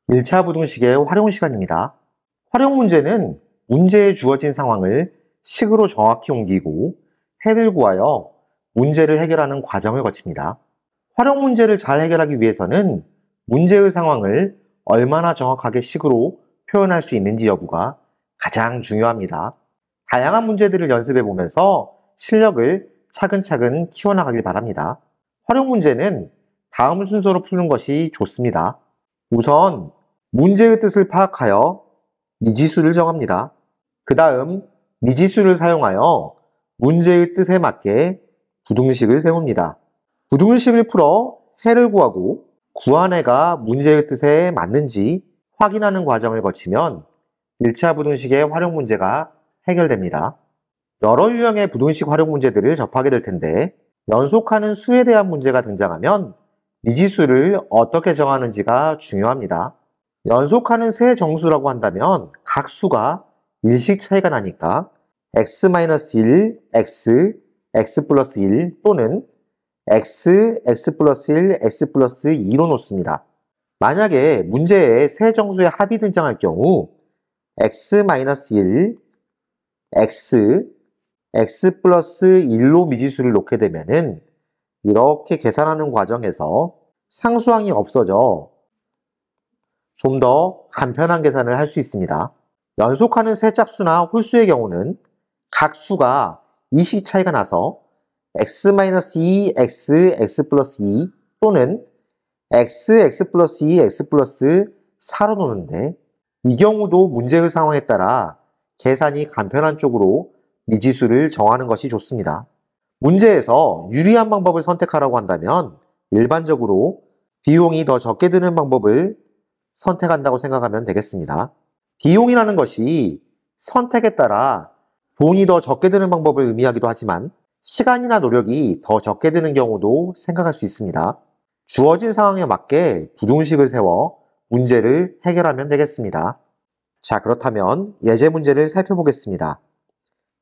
1차 부등식의 활용 시간입니다. 활용 문제는 문제에 주어진 상황을 식으로 정확히 옮기고 해를 구하여 문제를 해결하는 과정을 거칩니다. 활용 문제를 잘 해결하기 위해서는 문제의 상황을 얼마나 정확하게 식으로 표현할 수 있는지 여부가 가장 중요합니다. 다양한 문제들을 연습해 보면서 실력을 차근차근 키워나가길 바랍니다. 활용 문제는 다음 순서로 푸는 것이 좋습니다. 우선 문제의 뜻을 파악하여 미지수를 정합니다. 그 다음 미지수를 사용하여 문제의 뜻에 맞게 부등식을 세웁니다. 부등식을 풀어 해를 구하고 구한 해가 문제의 뜻에 맞는지 확인하는 과정을 거치면 1차 부등식의 활용 문제가 해결됩니다. 여러 유형의 부등식 활용 문제들을 접하게 될 텐데 연속하는 수에 대한 문제가 등장하면 미지수를 어떻게 정하는지가 중요합니다. 연속하는 세 정수라고 한다면 각 수가 일씩 차이가 나니까 x-1, x, x 플러스 1 또는 x, x 플러스 1, x 플러스 2로 놓습니다. 만약에 문제에 세 정수의 합이 등장할 경우 x-1, x, x 플러스 1로 미지수를 놓게 되면은 이렇게 계산하는 과정에서 상수항이 없어져 좀 더 간편한 계산을 할 수 있습니다. 연속하는 세 짝수나 홀수의 경우는 각 수가 2씩 차이가 나서 x-2, x, x 플러스 2 또는 x, x 플러스 2, x 플러스 4로 노는데 이 경우도 문제의 상황에 따라 계산이 간편한 쪽으로 미지수를 정하는 것이 좋습니다. 문제에서 유리한 방법을 선택하라고 한다면 일반적으로 비용이 더 적게 드는 방법을 선택한다고 생각하면 되겠습니다. 비용이라는 것이 선택에 따라 돈이 더 적게 드는 방법을 의미하기도 하지만 시간이나 노력이 더 적게 드는 경우도 생각할 수 있습니다. 주어진 상황에 맞게 부등식을 세워 문제를 해결하면 되겠습니다. 자, 그렇다면 예제 문제를 살펴보겠습니다.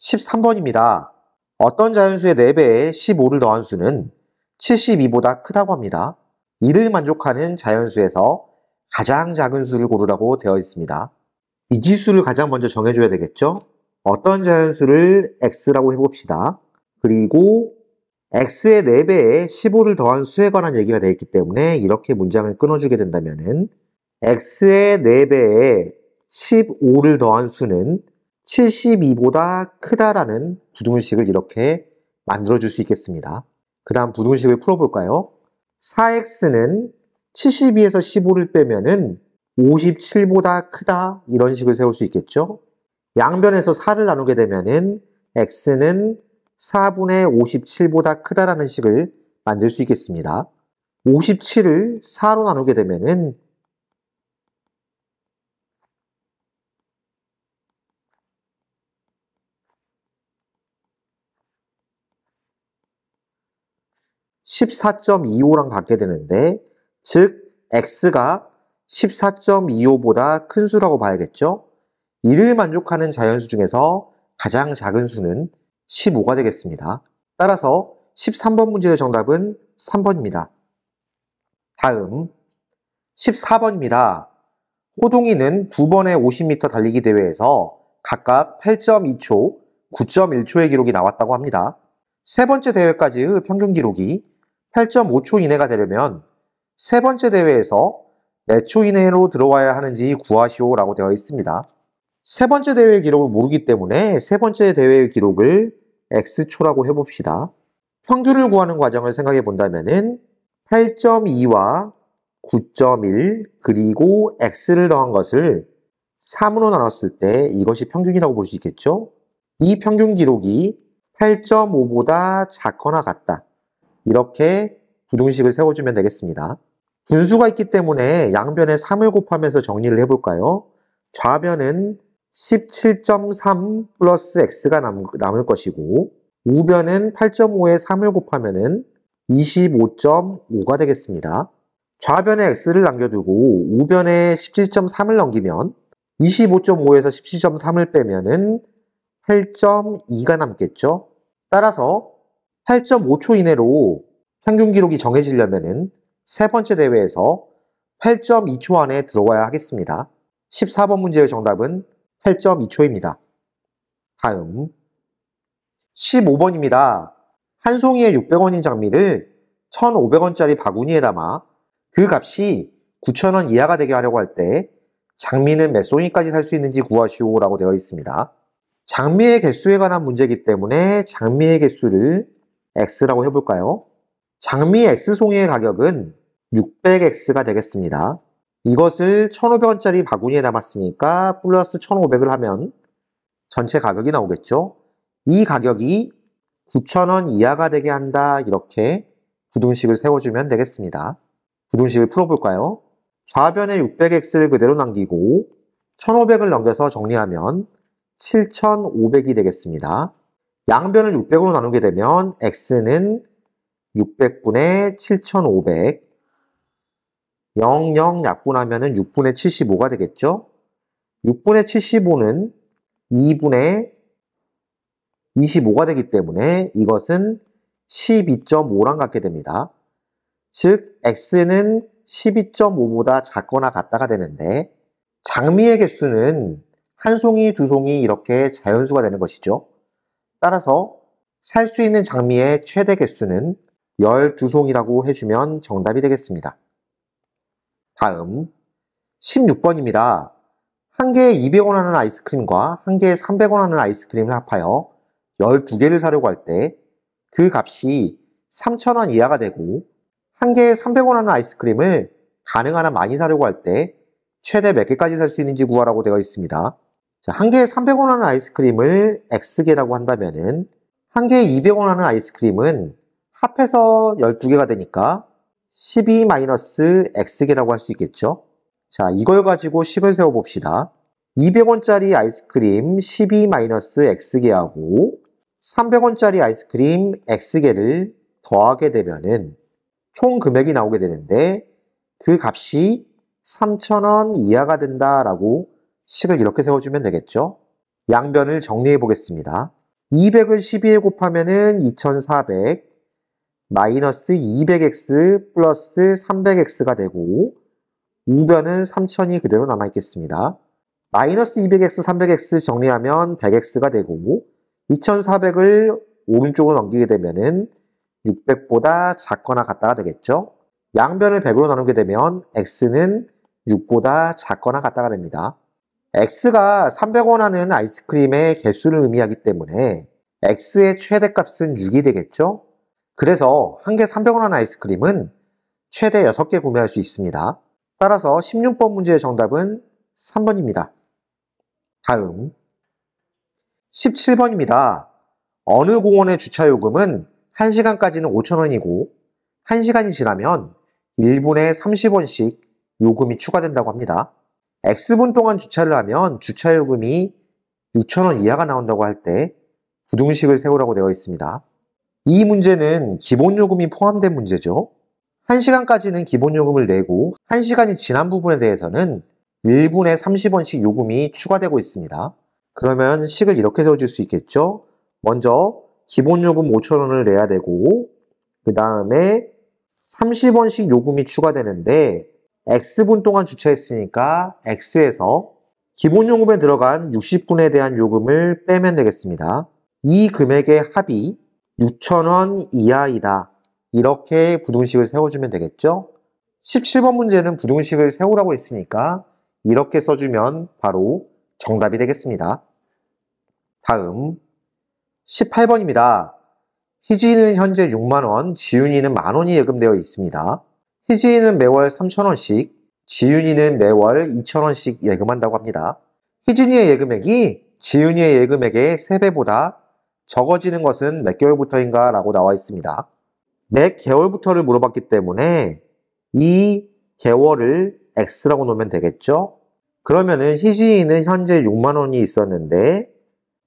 13번입니다. 어떤 자연수의 4배에 15를 더한 수는 72보다 크다고 합니다. 이를 만족하는 자연수에서 가장 작은 수를 고르라고 되어 있습니다. 미지수를 가장 먼저 정해줘야 되겠죠? 어떤 자연수를 x라고 해봅시다. 그리고 x의 4배에 15를 더한 수에 관한 얘기가 되어 있기 때문에 이렇게 문장을 끊어주게 된다면은 x의 4배에 15를 더한 수는 72보다 크다라는 부등식을 이렇게 만들어줄 수 있겠습니다. 그 다음 부등식을 풀어볼까요? 4x는 72에서 15를 빼면은 57보다 크다 이런 식을 세울 수 있겠죠. 양변에서 4를 나누게 되면은 x는 4분의 57보다 크다라는 식을 만들 수 있겠습니다. 57을 4로 나누게 되면은 14.25랑 같게 되는데 즉 x가 14.25보다 큰 수라고 봐야겠죠? 이를 만족하는 자연수 중에서 가장 작은 수는 15가 되겠습니다. 따라서 13번 문제의 정답은 3번입니다. 다음 14번입니다. 호동이는 두 번의 50m 달리기 대회에서 각각 8.2초, 9.1초의 기록이 나왔다고 합니다. 세 번째 대회까지의 평균 기록이 8.5초 이내가 되려면 세 번째 대회에서 몇 초 이내로 들어와야 하는지 구하시오라고 되어 있습니다. 세 번째 대회의 기록을 모르기 때문에 세 번째 대회의 기록을 x초라고 해봅시다. 평균을 구하는 과정을 생각해 본다면은 8.2와 9.1 그리고 x를 더한 것을 3으로 나눴을 때 이것이 평균이라고 볼 수 있겠죠? 이 평균 기록이 8.5보다 작거나 같다. 이렇게 부등식을 세워주면 되겠습니다. 분수가 있기 때문에 양변에 3을 곱하면서 정리를 해볼까요? 좌변은 17.3 플러스 x가 남을 것이고 우변은 8.5에 3을 곱하면은 25.5가 되겠습니다. 좌변에 x를 남겨두고 우변에 17.3을 넘기면 25.5에서 17.3을 빼면은 8.2가 남겠죠? 따라서 8.5초 이내로 평균 기록이 정해지려면은 세 번째 대회에서 8.2초 안에 들어와야 하겠습니다. 14번 문제의 정답은 8.2초입니다. 다음 15번입니다. 한 송이에 600원인 장미를 1,500원짜리 바구니에 담아 그 값이 9,000원 이하가 되게 하려고 할 때 장미는 몇 송이까지 살 수 있는지 구하시오 라고 되어 있습니다. 장미의 개수에 관한 문제이기 때문에 장미의 개수를 X라고 해볼까요? 장미 X송이의 가격은 600X가 되겠습니다. 이것을 1,500원짜리 바구니에 담았으니까 플러스 1,500을 하면 전체 가격이 나오겠죠? 이 가격이 9,000원 이하가 되게 한다. 이렇게 부등식을 세워주면 되겠습니다. 부등식을 풀어볼까요? 좌변에 600X를 그대로 남기고 1,500을 넘겨서 정리하면 7,500이 되겠습니다. 양변을 600으로 나누게 되면 X는 600분의 7,500 00 약분하면 6분의 75가 되겠죠? 6분의 75는 2분의 25가 되기 때문에 이것은 12.5랑 같게 됩니다. 즉 X는 12.5보다 작거나 같다가 되는데 장미의 개수는 한 송이, 두 송이 이렇게 자연수가 되는 것이죠. 따라서 살 수 있는 장미의 최대 개수는 12송이라고 해주면 정답이 되겠습니다. 다음 16번입니다. 한 개에 200원 하는 아이스크림과 한 개에 300원 하는 아이스크림을 합하여 12개를 사려고 할 때 그 값이 3,000원 이하가 되고 한 개에 300원 하는 아이스크림을 가능한 한 많이 사려고 할 때 최대 몇 개까지 살 수 있는지 구하라고 되어 있습니다. 자, 한 개에 300원 하는 아이스크림을 X개라고 한다면은 한 개에 200원 하는 아이스크림은 합해서 12개가 되니까 12-X개라고 할 수 있겠죠? 자, 이걸 가지고 식을 세워봅시다. 200원짜리 아이스크림 12-X개하고 300원짜리 아이스크림 X개를 더하게 되면은 총 금액이 나오게 되는데 그 값이 3,000원 이하가 된다라고 식을 이렇게 세워주면 되겠죠? 양변을 정리해 보겠습니다. 200을 12에 곱하면은 2,400 마이너스 200X 플러스 300X가 되고 우변은 3,000이 그대로 남아있겠습니다. 마이너스 200X, 300X 정리하면 100X가 되고 2,400을 오른쪽으로 넘기게 되면은 600보다 작거나 같다가 되겠죠? 양변을 100으로 나누게 되면 X는 6보다 작거나 같다가 됩니다. X가 300원 하는 아이스크림의 개수를 의미하기 때문에 X의 최대값은 6이 되겠죠? 그래서 한 개 300원 하는 아이스크림은 최대 6개 구매할 수 있습니다. 따라서 16번 문제의 정답은 3번입니다. 다음 17번입니다. 어느 공원의 주차요금은 1시간까지는 5,000원이고 1시간이 지나면 1분에 30원씩 요금이 추가된다고 합니다. X분 동안 주차를 하면 주차요금이 6,000원 이하가 나온다고 할 때 부등식을 세우라고 되어 있습니다. 이 문제는 기본요금이 포함된 문제죠. 1시간까지는 기본요금을 내고 1시간이 지난 부분에 대해서는 1분에 30원씩 요금이 추가되고 있습니다. 그러면 식을 이렇게 세워줄 수 있겠죠. 먼저 기본요금 5,000원을 내야 되고 그 다음에 30원씩 요금이 추가되는데 X분 동안 주차했으니까 X에서 기본요금에 들어간 60분에 대한 요금을 빼면 되겠습니다. 이 금액의 합이 6,000원 이하이다. 이렇게 부등식을 세워주면 되겠죠. 17번 문제는 부등식을 세우라고 했으니까 이렇게 써주면 바로 정답이 되겠습니다. 다음 18번입니다. 희진이는 현재 6만원, 지윤이는 만원이 예금되어 있습니다. 희진이는 매월 3,000원씩, 지윤이는 매월 2,000원씩 예금한다고 합니다. 희진이의 예금액이 지윤이의 예금액의 3배보다 적어지는 것은 몇 개월부터인가 라고 나와 있습니다. 몇 개월부터를 물어봤기 때문에 이 개월을 X라고 놓으면 되겠죠? 그러면은 희진이는 현재 6만원이 있었는데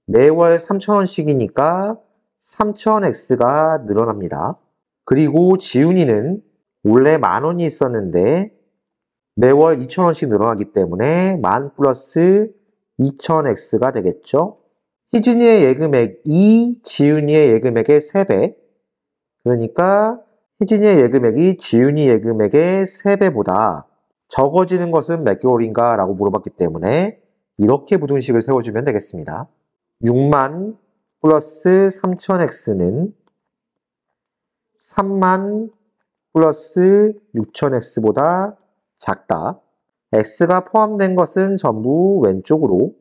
매월 3,000원씩이니까 3,000X가 늘어납니다. 그리고 지윤이는 원래 만원이 있었는데 매월 2,000원씩 늘어나기 때문에 만 플러스 2,000X가 되겠죠? 희진이의 예금액이 지윤이의 예금액의 3배. 그러니까 희진이의 예금액이 지윤이 예금액의 3배보다 적어지는 것은 몇 개월인가? 라고 물어봤기 때문에 이렇게 부등식을 세워주면 되겠습니다. 6만 플러스 3000x는 3만 플러스 6000x보다 작다. x가 포함된 것은 전부 왼쪽으로,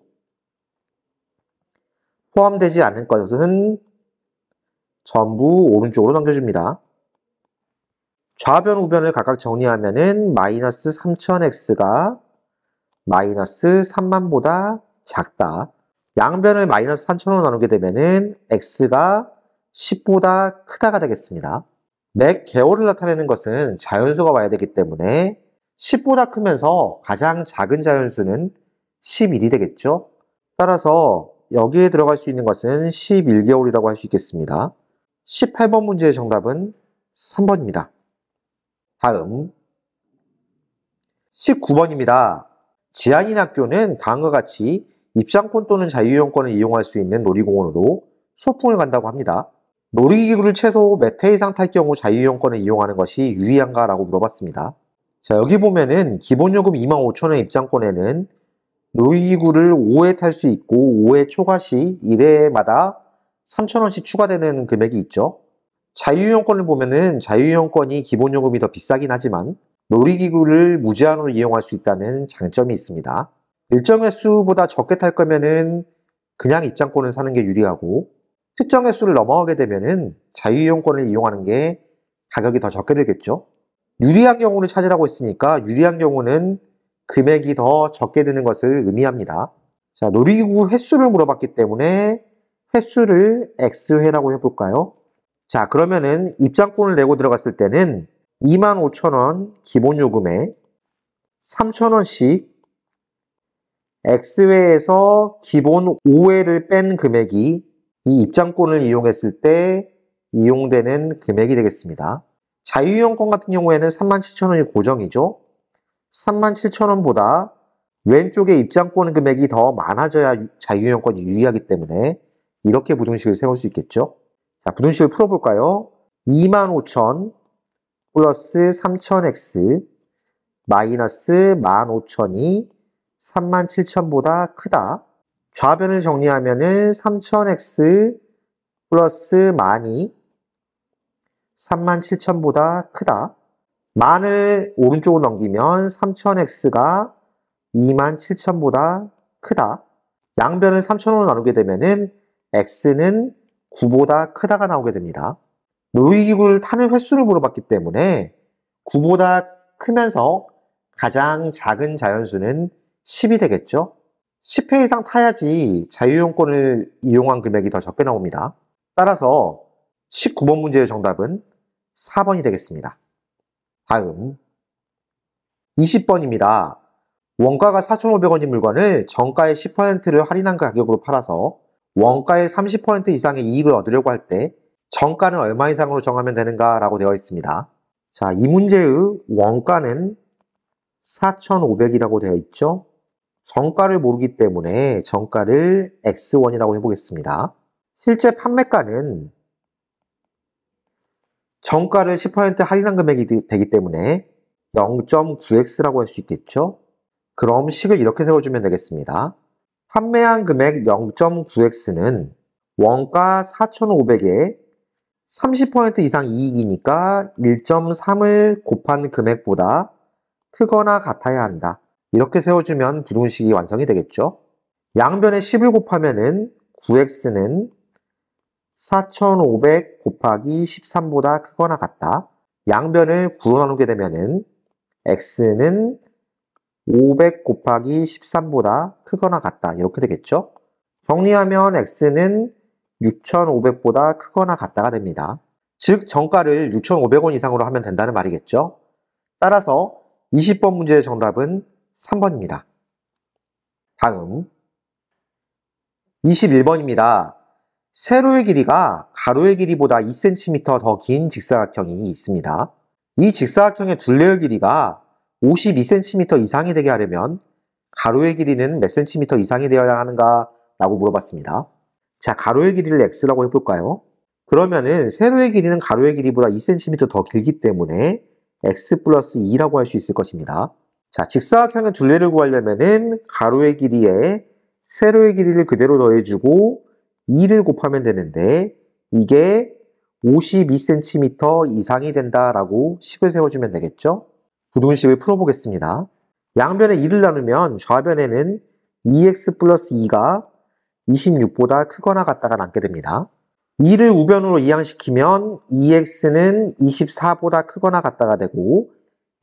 포함되지 않는 것은 전부 오른쪽으로 넘겨줍니다. 좌변, 우변을 각각 정리하면은 마이너스 3000x가 마이너스 3만보다 작다. 양변을 마이너스 3000으로 나누게 되면은 x가 10보다 크다가 되겠습니다. 몇 개월을 나타내는 것은 자연수가 와야 되기 때문에 10보다 크면서 가장 작은 자연수는 11이 되겠죠. 따라서 여기에 들어갈 수 있는 것은 11개월이라고 할 수 있겠습니다. 18번 문제의 정답은 3번입니다. 다음 19번입니다. 지안인 학교는 다음과 같이 입장권 또는 자유이용권을 이용할 수 있는 놀이공원으로 소풍을 간다고 합니다. 놀이기구를 최소 몇 회 이상 탈 경우 자유이용권을 이용하는 것이 유리한가? 라고 물어봤습니다. 자, 여기 보면은 기본요금 25,000원 입장권에는 놀이기구를 5회 탈 수 있고 5회 초과 시 1회마다 3,000원씩 추가되는 금액이 있죠. 자유이용권을 보면은 자유이용권이 기본요금이 더 비싸긴 하지만 놀이기구를 무제한으로 이용할 수 있다는 장점이 있습니다. 일정 횟수보다 적게 탈 거면은 그냥 입장권을 사는 게 유리하고, 특정 횟수를 넘어가게 되면은 자유이용권을 이용하는 게 가격이 더 적게 되겠죠. 유리한 경우를 찾으라고 했으니까 유리한 경우는 금액이 더 적게 드는 것을 의미합니다. 자, 놀이기구 횟수를 물어봤기 때문에 횟수를 X회라고 해볼까요? 자, 그러면은 입장권을 내고 들어갔을 때는 25,000원 기본요금에 3,000원씩 X회에서 기본 5회를 뺀 금액이 이 입장권을 이용했을 때 이용되는 금액이 되겠습니다. 자유이용권 같은 경우에는 37,000원이 고정이죠. 37,000원보다 왼쪽에 입장권 금액이 더 많아져야 자유이용권이 유리하기 때문에 이렇게 부등식을 세울 수 있겠죠. 자, 부등식을 풀어볼까요? 25,000 플러스 3000x 마이너스 15,000이 37,000보다 크다. 좌변을 정리하면은 3000x 플러스 만이 37,000보다 크다. 만을 오른쪽으로 넘기면 3000x가 27,000보다 크다. 양변을 3000으로 나누게 되면은 x는 9보다 크다가 나오게 됩니다. 놀이기구를 타는 횟수를 물어봤기 때문에 9보다 크면서 가장 작은 자연수는 10이 되겠죠. 10회 이상 타야지 자유이용권을 이용한 금액이 더 적게 나옵니다. 따라서 19번 문제의 정답은 4번이 되겠습니다. 다음 20번입니다. 원가가 4,500원인 물건을 정가의 10%를 할인한 가격으로 팔아서 원가의 30% 이상의 이익을 얻으려고 할 때 정가는 얼마 이상으로 정하면 되는가? 라고 되어 있습니다. 자, 이 문제의 원가는 4,500이라고 되어 있죠. 정가를 모르기 때문에 정가를 X1이라고 해보겠습니다. 실제 판매가는 정가를 10% 할인한 금액이 되기 때문에 0.9x라고 할 수 있겠죠. 그럼 식을 이렇게 세워주면 되겠습니다. 판매한 금액 0.9x는 원가 4,500에 30% 이상 이익이니까 1.3을 곱한 금액보다 크거나 같아야 한다. 이렇게 세워주면 부등식이 완성이 되겠죠. 양변에 10을 곱하면은 9x는 4,500 곱하기 13보다 크거나 같다. 양변을 9로 나누게 되면은 x는 500 곱하기 13보다 크거나 같다. 이렇게 되겠죠. 정리하면 x는 6,500보다 크거나 같다가 됩니다. 즉 정가를 6,500원 이상으로 하면 된다는 말이겠죠. 따라서 20번 문제의 정답은 3번입니다. 다음 21번입니다. 세로의 길이가 가로의 길이보다 2cm 더 긴 직사각형이 있습니다. 이 직사각형의 둘레의 길이가 52cm 이상이 되게 하려면 가로의 길이는 몇 cm 이상이 되어야 하는가? 라고 물어봤습니다. 자, 가로의 길이를 x라고 해볼까요? 그러면은 세로의 길이는 가로의 길이보다 2cm 더 길기 때문에 x 플러스 2라고 할 수 있을 것입니다. 자, 직사각형의 둘레를 구하려면은 가로의 길이에 세로의 길이를 그대로 더해주고 2를 곱하면 되는데 이게 52cm 이상이 된다라고 식을 세워주면 되겠죠? 부등식을 풀어보겠습니다. 양변에 2를 나누면 좌변에는 2x 플러스 2가 26보다 크거나 같다가 남게 됩니다. 2를 우변으로 이항시키면 2x는 24보다 크거나 같다가 되고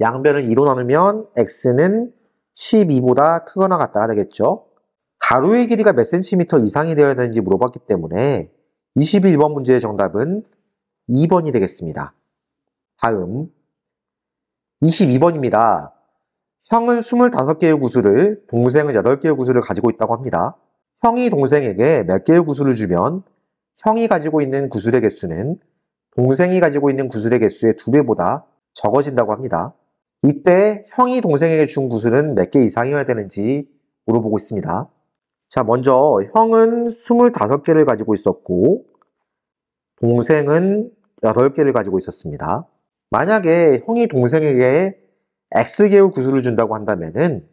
양변을 2로 나누면 x는 12보다 크거나 같다가 되겠죠. 가로의 길이가 몇 cm 이상이 되어야 되는지 물어봤기 때문에 21번 문제의 정답은 2번이 되겠습니다. 다음 22번입니다. 형은 25개의 구슬을, 동생은 8개의 구슬을 가지고 있다고 합니다. 형이 동생에게 몇 개의 구슬을 주면 형이 가지고 있는 구슬의 개수는 동생이 가지고 있는 구슬의 개수의 2배보다 적어진다고 합니다. 이때 형이 동생에게 준 구슬은 몇 개 이상이어야 되는지 물어보고 있습니다. 자, 먼저 형은 25개를 가지고 있었고 동생은 8개를 가지고 있었습니다. 만약에 형이 동생에게 X개의 구슬을 준다고 한다면은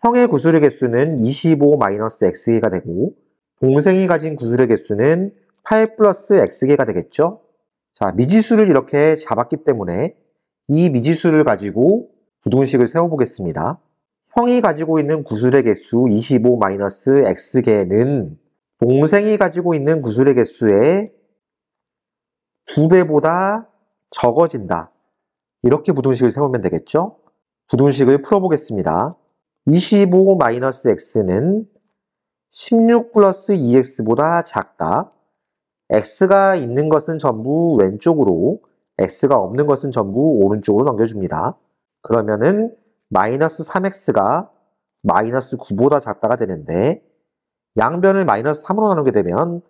형의 구슬의 개수는 25-X개가 되고 동생이 가진 구슬의 개수는 8 플러스 X개가 되겠죠? 자, 미지수를 이렇게 잡았기 때문에 이 미지수를 가지고 부등식을 세워보겠습니다. 형이 가지고 있는 구슬의 개수 25-X개는 동생이 가지고 있는 구슬의 개수의 2배보다 적어진다. 이렇게 부등식을 세우면 되겠죠? 부등식을 풀어보겠습니다. 25-x는 16 플러스 2x보다 작다. x가 있는 것은 전부 왼쪽으로, x가 없는 것은 전부 오른쪽으로 넘겨줍니다. 그러면은 마이너스 3x가 마이너스 9보다 작다가 되는데 양변을 마이너스 3으로 나누게 되면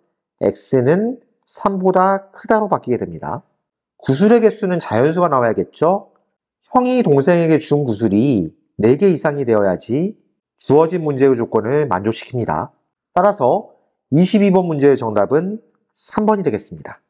x는 3보다 크다로 바뀌게 됩니다. 구슬의 개수는 자연수가 나와야겠죠? 형이 동생에게 준 구슬이 4개 이상이 되어야지 주어진 문제의 조건을 만족시킵니다. 따라서 22번 문제의 정답은 3번이 되겠습니다.